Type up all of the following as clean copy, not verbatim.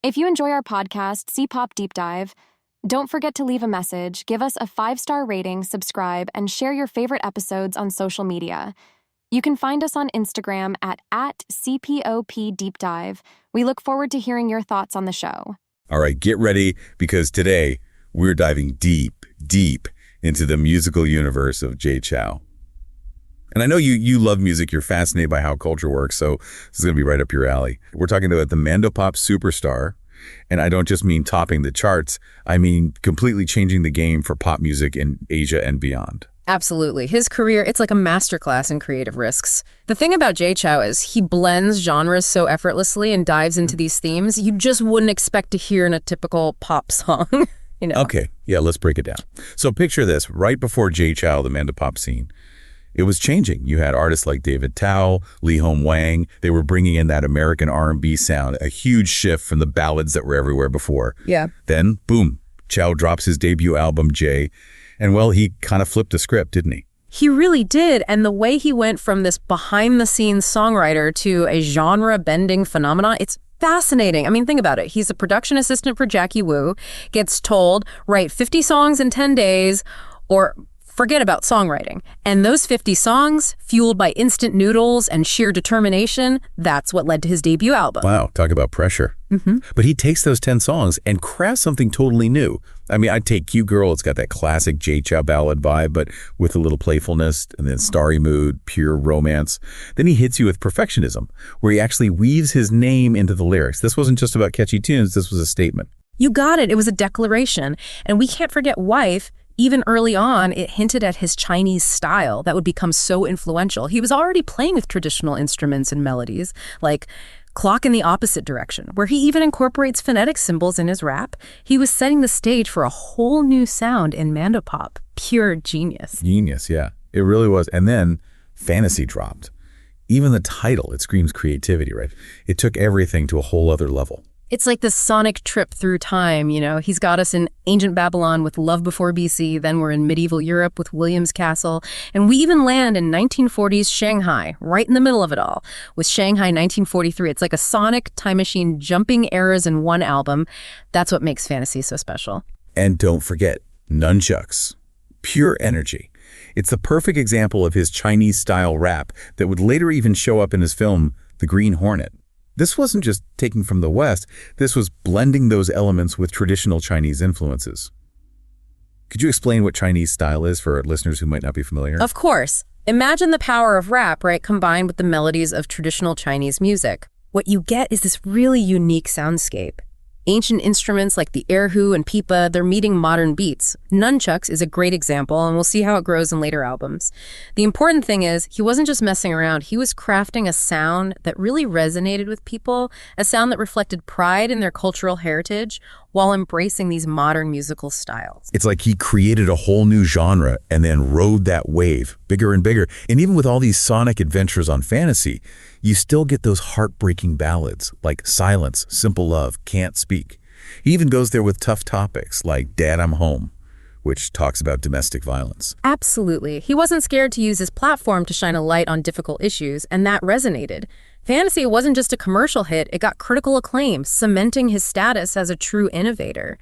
If you enjoy our podcast, C-Pop Deep Dive, don't forget to leave a message, give us a 5-star rating, subscribe, and share your favorite episodes on social media. You can find us on Instagram at @CPOP Deep Dive. We look forward to hearing your thoughts on the show. All right, get ready, because today we're diving deep, deep into the musical universe of Jay Chou. And I know you love music, you're fascinated by how culture works, so this is going to be right up your alley. We're talking about the Mandopop superstar, and I don't just mean topping the charts, I mean completely changing the game for pop music in Asia and beyond. Absolutely. His career, it's like a masterclass in creative risks. The thing about Jay Chou is he blends genres so effortlessly and dives into these themes you just wouldn't expect to hear in a typical pop song. Okay, yeah, let's break it down. So picture this, right before Jay Chou, the Mandopop scene, it was changing. You had artists like David Tao, Lee Hom Wang. They were bringing in that American R&B sound, a huge shift from the ballads that were everywhere before. Yeah. Then, boom, Chou drops his debut album, Jay, and well, he kind of flipped the script, didn't he? He really did, and the way he went from this behind-the-scenes songwriter to a genre-bending phenomenon, it's fascinating. I mean, think about it. He's a production assistant for Jackie Wu, gets told, write 50 songs in 10 days, or forget about songwriting. And those 50 songs, fueled by instant noodles and sheer determination, that's what led to his debut album. Wow, talk about pressure. But he takes those 10 songs and crafts something totally new. I mean, I'd take Cute Girl, it's got that classic Jay Chou ballad vibe, but with a little playfulness, and then Starry Mood, pure romance. Then he hits you with Perfectionism, where he actually weaves his name into the lyrics. This wasn't just about catchy tunes, this was a statement. You got it. It was a declaration. And we can't forget Wife. Even early on, it hinted at his Chinese style that would become so influential. He was already playing with traditional instruments and melodies, like Clock in the Opposite Direction, where he even incorporates phonetic symbols in his rap. He was setting the stage for a whole new sound in Mandopop. Pure genius. Genius, yeah. It really was. And then Fantasy dropped. Even the title, it screams creativity, right? It took everything to a whole other level. It's like this sonic trip through time, He's got us in ancient Babylon with Love Before BC, then we're in medieval Europe with William's Castle, and we even land in 1940s Shanghai, right in the middle of it all, with Shanghai 1943. It's like a sonic time machine jumping eras in one album. That's what makes Fantasy so special. And don't forget, nunchucks. Pure energy. It's the perfect example of his Chinese-style rap that would later even show up in his film, The Green Hornet. This wasn't just taking from the West, this was blending those elements with traditional Chinese influences. Could you explain what Chinese style is for listeners who might not be familiar? Of course. Imagine the power of rap, right, combined with the melodies of traditional Chinese music. What you get is this really unique soundscape. Ancient instruments like the erhu and pipa, they're meeting modern beats. Nunchucks is a great example, and we'll see how it grows in later albums. The important thing is, he wasn't just messing around, he was crafting a sound that really resonated with people, a sound that reflected pride in their cultural heritage while embracing these modern musical styles. It's like he created a whole new genre and then rode that wave, bigger and bigger. And even with all these sonic adventures on Fantasy, you still get those heartbreaking ballads like Silence, Simple Love, Can't Speak. He even goes there with tough topics like Dad, I'm Home, which talks about domestic violence. Absolutely. He wasn't scared to use his platform to shine a light on difficult issues, and that resonated. Fantasy wasn't just a commercial hit, it got critical acclaim, cementing his status as a true innovator.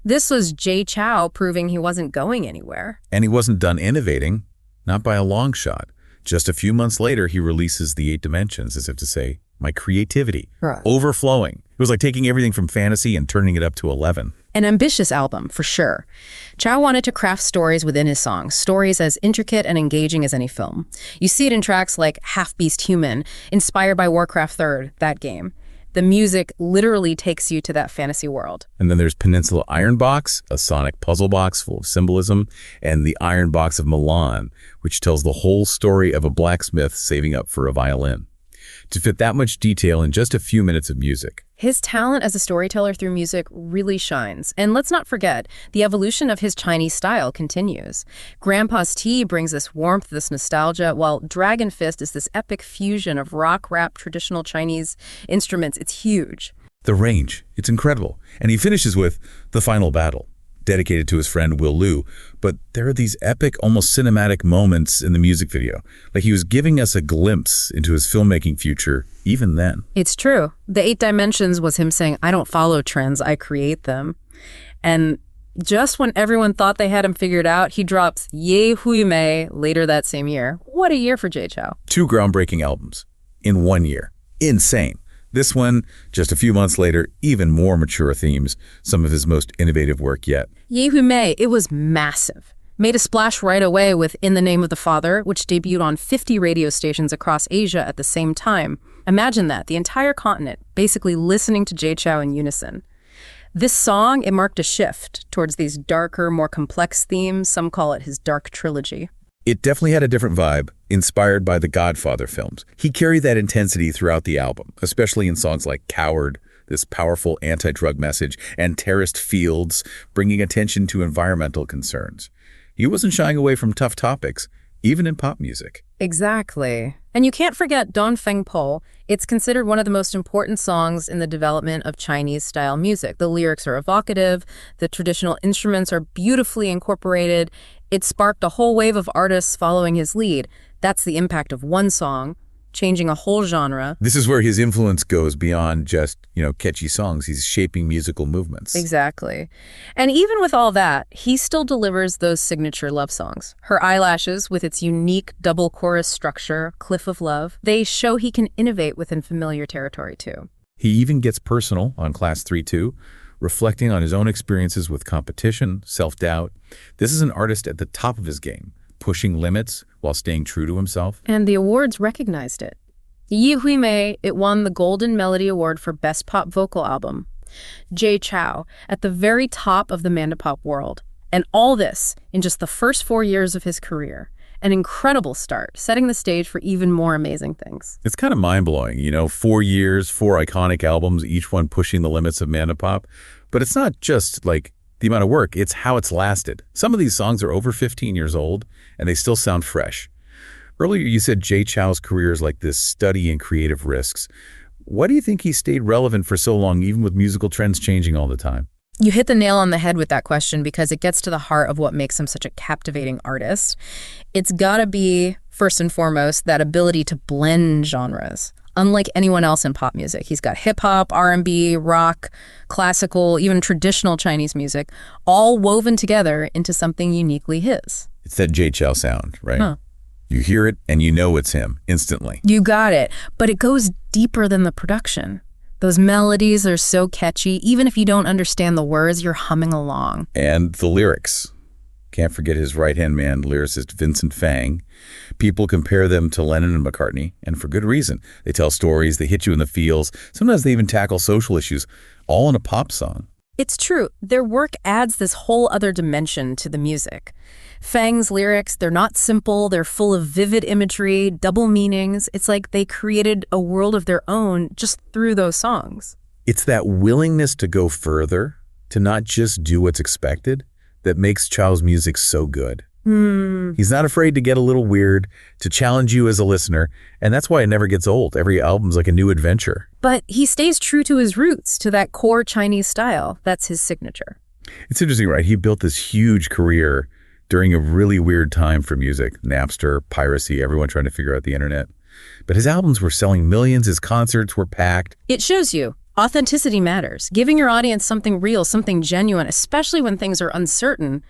This was Jay Chou proving he wasn't going anywhere. And he wasn't done innovating, not by a long shot. Just a few months later, he releases The 8 Dimensions, as if to say, my creativity, overflowing. It was like taking everything from Fantasy and turning it up to 11. An ambitious album, for sure. Chou wanted to craft stories within his songs, stories as intricate and engaging as any film. You see it in tracks like Half-Beast Human, inspired by Warcraft 3rd, that game. The music literally takes you to that fantasy world. And then there's Peninsula Iron Box, a sonic puzzle box full of symbolism, and the Iron Box of Milan, which tells the whole story of a blacksmith saving up for a violin. To fit that much detail in just a few minutes of music. His talent as a storyteller through music really shines. And let's not forget, the evolution of his Chinese style continues. Grandpa's Tea brings this warmth, this nostalgia, while Dragon Fist is this epic fusion of rock, rap, traditional Chinese instruments. It's huge. The range, it's incredible. And he finishes with The Final Battle. dedicated to his friend Will Liu. But there are these epic, almost cinematic moments in the music video. Like he was giving us a glimpse into his filmmaking future even then. It's true. The 8 Dimensions was him saying, I don't follow trends, I create them. And just when everyone thought they had him figured out, he drops Ye Hui Mei later that same year. What a year for Jay Chou. 2 groundbreaking albums in 1 year. Insane. This one, just a few months later, even more mature themes, some of his most innovative work yet. Ye Hui Mei, it was massive. Made a splash right away with In the Name of the Father, which debuted on 50 radio stations across Asia at the same time. Imagine that, the entire continent basically listening to Jay Chou in unison. This song, it marked a shift towards these darker, more complex themes. Some call it his dark trilogy. It definitely had a different vibe, inspired by the Godfather films. He carried that intensity throughout the album, especially in songs like Coward, this powerful anti-drug message, and Terraced Fields, bringing attention to environmental concerns. He wasn't shying away from tough topics, even in pop music. Exactly. And you can't forget Don Feng Po. It's considered one of the most important songs in the development of Chinese-style music. The lyrics are evocative, the traditional instruments are beautifully incorporated. It sparked a whole wave of artists following his lead. That's the impact of one song, changing a whole genre. This is where his influence goes beyond just, catchy songs. He's shaping musical movements. Exactly. And even with all that, he still delivers those signature love songs. Her Eyelashes, with its unique double chorus structure, Cliff of Love, they show he can innovate within familiar territory too. He even gets personal on Class 3-2, reflecting on his own experiences with competition, self-doubt. This is an artist at the top of his game, pushing limits while staying true to himself. And the awards recognized it. Ye Hui Mei, it won the Golden Melody Award for Best Pop Vocal Album. Jay Chou, at the very top of the mandopop world. And all this in just the first 4 years of his career. An incredible start, setting the stage for even more amazing things. It's kind of mind-blowing, 4 years, 4 iconic albums, each one pushing the limits of mandopop. But it's not just like the amount of work, it's how it's lasted. Some of these songs are over 15 years old, and they still sound fresh. Earlier, you said Jay Chou's career is like this study in creative risks. Why do you think he stayed relevant for so long, even with musical trends changing all the time? You hit the nail on the head with that question because it gets to the heart of what makes him such a captivating artist. It's gotta be, first and foremost, that ability to blend genres. Unlike anyone else in pop music, he's got hip-hop, R&B, rock, classical, even traditional Chinese music, all woven together into something uniquely his. It's that Jay Chou sound, right? Huh. You hear it and you know it's him instantly. You got it. But it goes deeper than the production. Those melodies are so catchy. Even if you don't understand the words, you're humming along. And the lyrics. Can't forget his right-hand man, lyricist Vincent Fang. People compare them to Lennon and McCartney, and for good reason. They tell stories, they hit you in the feels. Sometimes they even tackle social issues, all in a pop song. It's true. Their work adds this whole other dimension to the music. Fang's lyrics, they're not simple. They're full of vivid imagery, double meanings. It's like they created a world of their own just through those songs. It's that willingness to go further, to not just do what's expected, that makes Chou's music so good. He's not afraid to get a little weird, to challenge you as a listener, and that's why it never gets old. Every album's like a new adventure. But he stays true to his roots, to that core Chinese style. That's his signature. It's interesting, right? He built this huge career during a really weird time for music. Napster, piracy, everyone trying to figure out the internet. But his albums were selling millions, his concerts were packed. It shows you. Authenticity matters. Giving your audience something real, something genuine, especially when things are uncertain,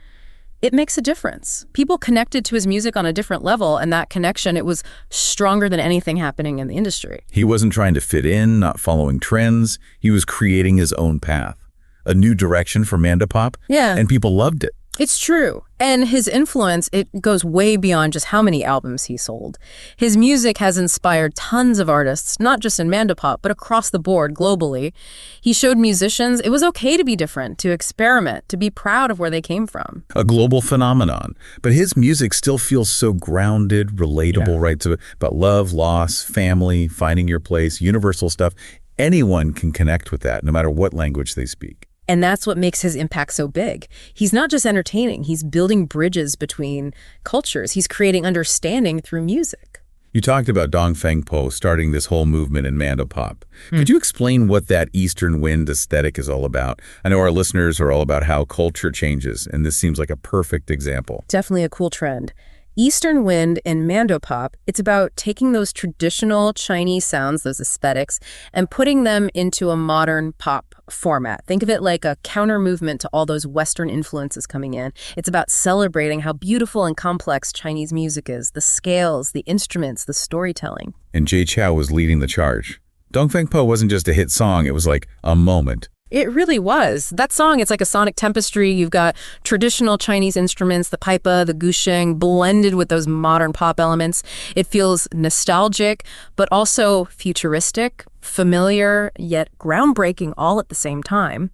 it makes a difference. People connected to his music on a different level, and that connection, it was stronger than anything happening in the industry. He wasn't trying to fit in, not following trends. He was creating his own path, a new direction for mandopop, and people loved it. It's true. And his influence, it goes way beyond just how many albums he sold. His music has inspired tons of artists, not just in mandopop, but across the board globally. He showed musicians it was okay to be different, to experiment, to be proud of where they came from. A global phenomenon. But his music still feels so grounded, relatable, right? So about love, loss, family, finding your place, universal stuff. Anyone can connect with that, no matter what language they speak. And that's what makes his impact so big. He's not just entertaining, he's building bridges between cultures. He's creating understanding through music. You talked about Dongfeng Po starting this whole movement in Mandopop. Could you explain what that Eastern Wind aesthetic is all about? I know our listeners are all about how culture changes, and this seems like a perfect example. Definitely a cool trend. Eastern Wind and Mandopop, it's about taking those traditional Chinese sounds, those aesthetics, and putting them into a modern pop format. Think of it like a counter movement to all those Western influences coming in. It's about celebrating how beautiful and complex Chinese music is, the scales, the instruments, the storytelling. And Jay Chou was leading the charge. Dongfeng Po wasn't just a hit song, it was like a moment. It really was. That song, it's like a sonic tapestry. You've got traditional Chinese instruments, the paipa, the gusheng, blended with those modern pop elements. It feels nostalgic, but also futuristic, familiar, yet groundbreaking all at the same time.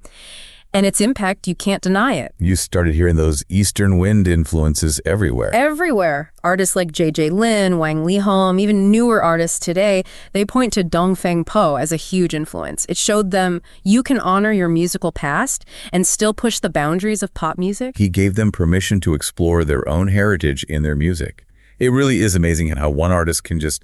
And its impact, you can't deny it. You started hearing those Eastern Wind influences everywhere. Everywhere. Artists like J.J. Lin, Wang Lihong, even newer artists today, they point to Dongfeng Po as a huge influence. It showed them you can honor your musical past and still push the boundaries of pop music. He gave them permission to explore their own heritage in their music. It really is amazing how one artist can just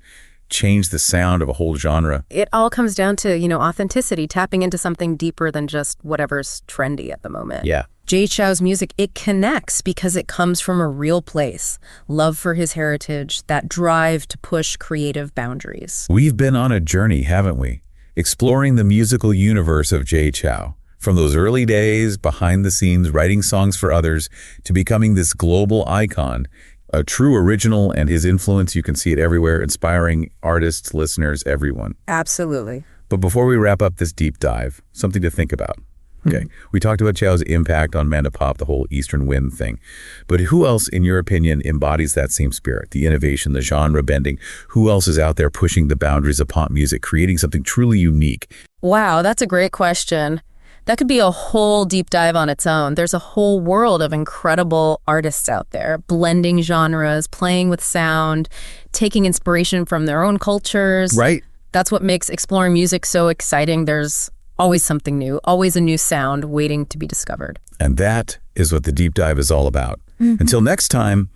change the sound of a whole genre. It all comes down to, authenticity, tapping into something deeper than just whatever's trendy at the moment. Yeah. Jay Chou's music, it connects because it comes from a real place. Love for his heritage, that drive to push creative boundaries. We've been on a journey, haven't we? Exploring the musical universe of Jay Chou. From those early days, behind the scenes, writing songs for others, to becoming this global icon. A true original, and his influence, you can see it everywhere, inspiring artists, listeners, everyone. Absolutely. But before we wrap up this deep dive, something to think about. Okay, we talked about Chou's impact on Mandopop, the whole Eastern Wind thing. But who else, in your opinion, embodies that same spirit, the innovation, the genre bending? Who else is out there pushing the boundaries of pop music, creating something truly unique? Wow, that's a great question. That could be a whole deep dive on its own. There's a whole world of incredible artists out there, blending genres, playing with sound, taking inspiration from their own cultures. Right. That's what makes exploring music so exciting. There's always something new, always a new sound waiting to be discovered. And that is what the deep dive is all about. Until next time,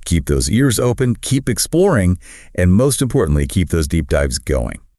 keep those ears open, keep exploring, and most importantly, keep those deep dives going.